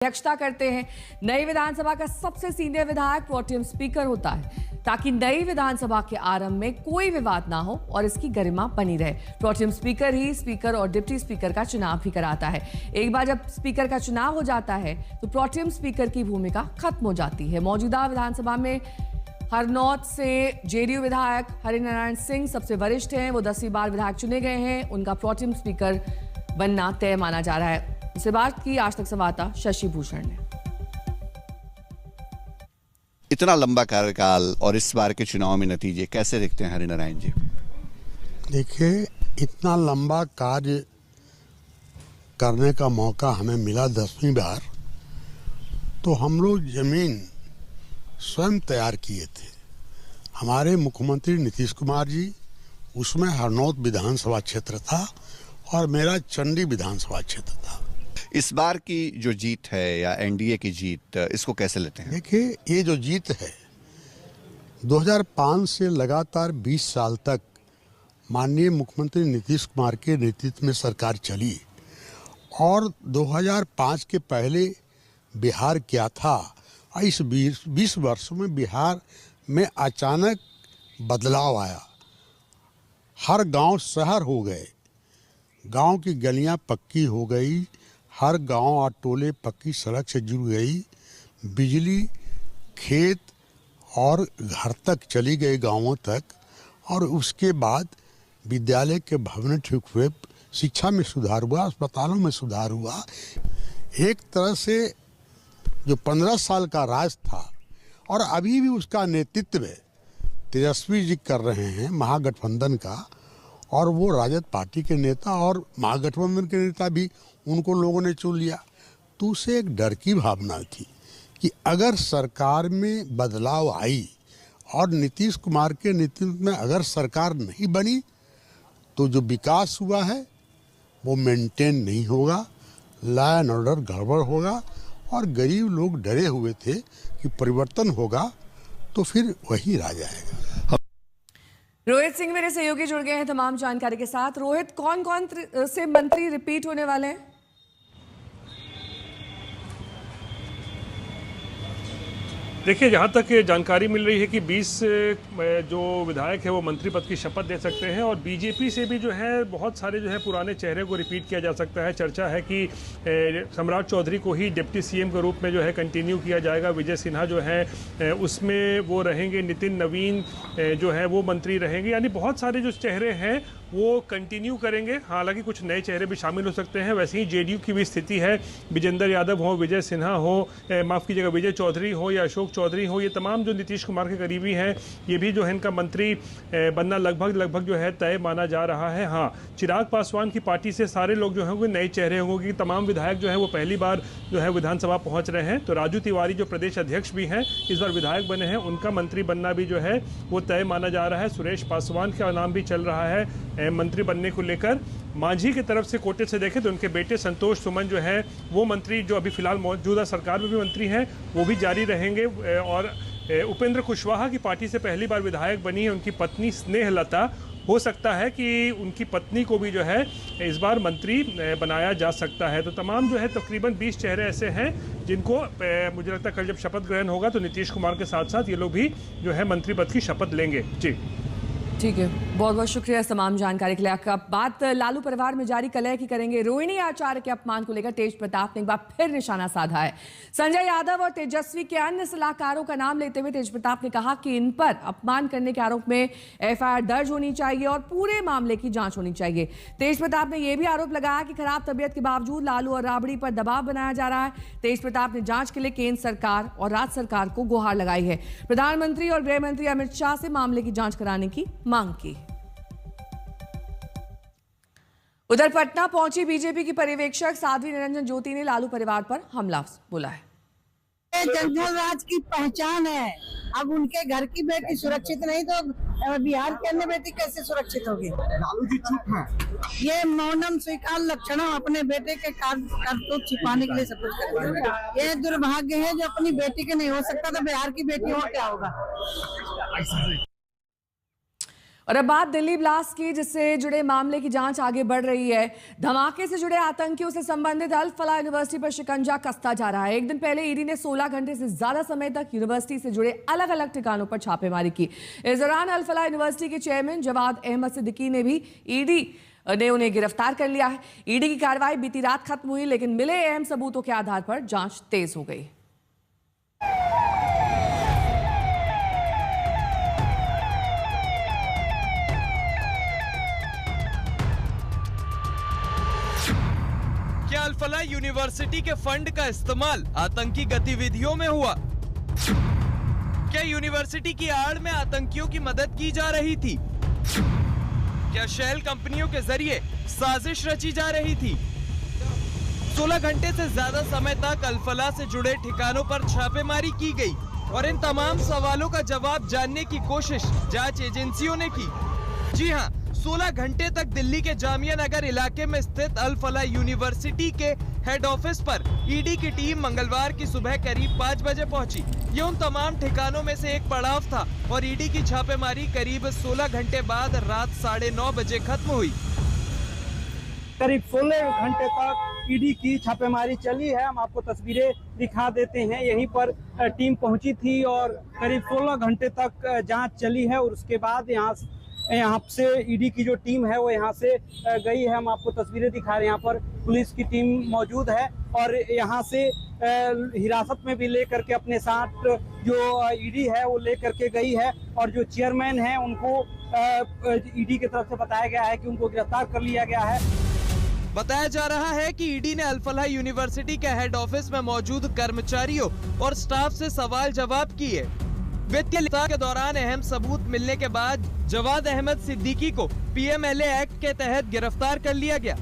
अध्यक्षता करते हैं। नई विधानसभा का सबसे सीनियर विधायक प्रोटेम स्पीकर होता है ताकि नई विधानसभा के आरंभ में कोई विवाद ना हो और इसकी गरिमा बनी रहे। प्रोटेम स्पीकर ही स्पीकर और डिप्टी स्पीकर का चुनाव भी कराता है। एक बार जब स्पीकर का चुनाव हो जाता है तो प्रोटेम स्पीकर की भूमिका खत्म हो जाती है। मौजूदा विधानसभा में हरनौत से जेडीयू विधायक हरिनारायण सिंह सबसे वरिष्ठ हैं। वो 10वीं बार विधायक चुने गए हैं। उनका प्रोटेम स्पीकर बनना तय माना जा रहा है। इससे बात की आज तक संवाददाता शशि भूषण ने। इतना लंबा कार्यकाल और इस बार के चुनाव में नतीजे कैसे दिखते हैं हरिनारायण जी? देखिए, इतना लंबा कार्य करने का मौका हमें मिला 10वीं बार, तो हम लोग जमीन स्वयं तैयार किए थे। हमारे मुख्यमंत्री नीतीश कुमार जी, उसमें हरनौत विधानसभा क्षेत्र था और मेरा चंडी विधानसभा क्षेत्र था। इस बार की जो जीत है या एनडीए की जीत, इसको कैसे लेते हैं? देखिए, ये जो जीत है 2005 से लगातार 20 साल तक माननीय मुख्यमंत्री नीतीश कुमार के नेतृत्व में सरकार चली और 2005 के पहले बिहार क्या था, इस 20 वर्षों में बिहार में अचानक बदलाव आया। हर गांव शहर हो गए, गांव की गलियां पक्की हो गई, हर गांव और टोले पक्की सड़क से जुड़ गई, बिजली खेत और घर तक चली गई गांवों तक, और उसके बाद विद्यालय के भवन ठीक हुए, शिक्षा में सुधार हुआ, अस्पतालों में सुधार हुआ। एक तरह से जो 15 साल का राज था और अभी भी उसका नेतृत्व तेजस्वी जी कर रहे हैं महागठबंधन का, और वो राजद पार्टी के नेता और महागठबंधन के नेता भी उनको लोगों ने चुन लिया। तो उसे एक डर की भावना थी कि अगर सरकार में बदलाव आई और नीतीश कुमार के नेतृत्व में अगर सरकार नहीं बनी तो जो विकास हुआ है वो मेंटेन नहीं होगा, लॉ एंड ऑर्डर गड़बड़ होगा, और गरीब लोग डरे हुए थे कि परिवर्तन होगा तो फिर वही रह जाएगा। रोहित सिंह मेरे सहयोगी जुड़ गए हैं तमाम जानकारी के साथ। रोहित, कौन कौन से मंत्री रिपीट होने वाले हैं? देखिए, जहाँ तक जानकारी मिल रही है कि 20 जो विधायक है वो मंत्री पद की शपथ ले सकते हैं, और बीजेपी से भी जो है बहुत सारे जो है पुराने चेहरे को रिपीट किया जा सकता है। चर्चा है कि सम्राट चौधरी को ही डिप्टी सीएम के रूप में जो है कंटिन्यू किया जाएगा। विजय सिन्हा जो है उसमें वो रहेंगे, नितिन नवीन जो है वो मंत्री रहेंगे, यानी बहुत सारे जो चेहरे हैं वो कंटिन्यू करेंगे। हालांकि कुछ नए चेहरे भी शामिल हो सकते हैं। वैसे ही जेडीयू की भी स्थिति है, विजेंद्र यादव हो, विजय सिन्हा हो, माफ़ कीजिएगा विजय चौधरी हो या अशोक चौधरी हो, ये तमाम जो नीतीश कुमार के करीबी हैं, ये भी जो है इनका मंत्री बनना लगभग जो है तय माना जा रहा है। हाँ, चिराग पासवान की पार्टी से सारे लोग जो होंगे नए चेहरे होंगे, क्योंकि तमाम विधायक जो है वो पहली बार जो है विधानसभा पहुँच रहे हैं। तो राजू तिवारी जो प्रदेश अध्यक्ष भी हैं, इस बार विधायक बने हैं, उनका मंत्री बनना भी जो है वो तय माना जा रहा है। सुरेश पासवान का नाम भी चल रहा है मंत्री बनने को लेकर। मांझी की तरफ से कोटे से देखें तो उनके बेटे संतोष सुमन जो है वो मंत्री, जो अभी फिलहाल मौजूदा सरकार में भी मंत्री हैं, वो भी जारी रहेंगे। और उपेंद्र कुशवाहा की पार्टी से पहली बार विधायक बनी है उनकी पत्नी स्नेहलता, हो सकता है कि उनकी पत्नी को भी जो है इस बार मंत्री बनाया जा सकता है। तो तमाम जो है तकरीबन 20 चेहरे ऐसे हैं जिनको मुझे लगता है कल जब शपथ ग्रहण होगा तो नीतीश कुमार के साथ साथ ये लोग भी जो है मंत्री पद की शपथ लेंगे। जी ठीक है, बहुत बहुत शुक्रिया इस तमाम जानकारी के लिए। अब बात लालू परिवार में जारी कलह की करेंगे। रोहिणी आचार्य के अपमान को लेकर तेज प्रताप ने एक बार फिर निशाना साधा है। संजय यादव और तेजस्वी के अन्य सलाहकारों का नाम लेते हुए तेज प्रताप ने कहा कि इन पर अपमान करने के आरोप में एफआईआर दर्ज होनी चाहिए और पूरे मामले की जांच होनी चाहिए। तेज प्रताप ने यह भी आरोप लगाया कि खराब तबीयत के बावजूद लालू और राबड़ी पर दबाव बनाया जा रहा है। तेज प्रताप ने जांच के लिए केंद्र सरकार और राज्य सरकार को गुहार लगाई है। प्रधानमंत्री और गृह मंत्री अमित शाह से मामले की जांच कराने की मांग की। उधर पटना पहुंची बीजेपी की पर्यवेक्षक साध्वी निरंजन ज्योति ने लालू परिवार पर हमला बोला है। जंगल राज की पहचान है। अब उनके घर की बेटी सुरक्षित नहीं तो बिहार की अन्य बेटी कैसे सुरक्षित होगी? लालू जी चुप हैं। ये मौनम स्वीकार लक्षणों अपने बेटे के करतूत छिपाने के लिए सब कुछ कर रहे हैं। ये दुर्भाग्य है जो अपनी बेटी के नहीं हो सकता तो बिहार की बेटी हो क्या होगा? और अब बात दिल्ली ब्लास्ट की, जिससे जुड़े मामले की जांच आगे बढ़ रही है। धमाके से जुड़े आतंकियों से संबंधित अल फलाह यूनिवर्सिटी पर शिकंजा कसता जा रहा है। एक दिन पहले ईडी ने 16 घंटे से ज्यादा समय तक यूनिवर्सिटी से जुड़े अलग अलग ठिकानों पर छापेमारी की। इस दौरान अल फलाह यूनिवर्सिटी के चेयरमैन जवाद अहमद सिद्दीकी ने भी ईडी ने उन्हें गिरफ्तार कर लिया है। ईडी की कार्रवाई बीती रात खत्म हुई, लेकिन मिले अहम सबूतों के आधार पर जांच तेज हो गई। क्या अल फलाह यूनिवर्सिटी के फंड का इस्तेमाल आतंकी गतिविधियों में हुआ? क्या यूनिवर्सिटी की आड़ में आतंकियों की मदद की जा रही थी? क्या शेल कंपनियों के जरिए साजिश रची जा रही थी? 16 घंटे से ज्यादा समय तक अल फलाह से जुड़े ठिकानों पर छापेमारी की गई और इन तमाम सवालों का जवाब जानने की कोशिश जांच एजेंसियों ने की। जी हां, 16 घंटे तक दिल्ली के जामिया नगर इलाके में स्थित अल फलाह यूनिवर्सिटी के हेड ऑफिस पर ईडी की टीम मंगलवार की सुबह करीब 5 बजे पहुंची। ये उन तमाम ठिकानों में से एक पड़ाव था और ईडी की छापेमारी करीब 16 घंटे बाद रात 9:30 बजे खत्म हुई। करीब 16 घंटे तक ईडी की छापेमारी चली है। हम आपको तस्वीरें दिखा देते हैं। यहीं पर टीम पहुंची थी और करीब 16 घंटे तक जांच चली है और उसके बाद यहाँ से ईडी की जो टीम है वो यहाँ से गई है। हम आपको तस्वीरें दिखा रहे हैं। यहाँ पर पुलिस की टीम मौजूद है और यहाँ से हिरासत में भी लेकर के अपने साथ जो ईडी है वो लेकर के गई है और जो चेयरमैन हैं उनको ईडी की तरफ से बताया गया है कि उनको गिरफ्तार कर लिया गया है। बताया जा रहा है कि ईडी ने अल फलाह यूनिवर्सिटी के हेड ऑफिस में मौजूद कर्मचारियों और स्टाफ से सवाल जवाब किए। वित्तीय के दौरान अहम सबूत मिलने के बाद जवाद अहमद सिद्दीकी को पीएमएलए एक्ट के तहत गिरफ्तार कर लिया गया।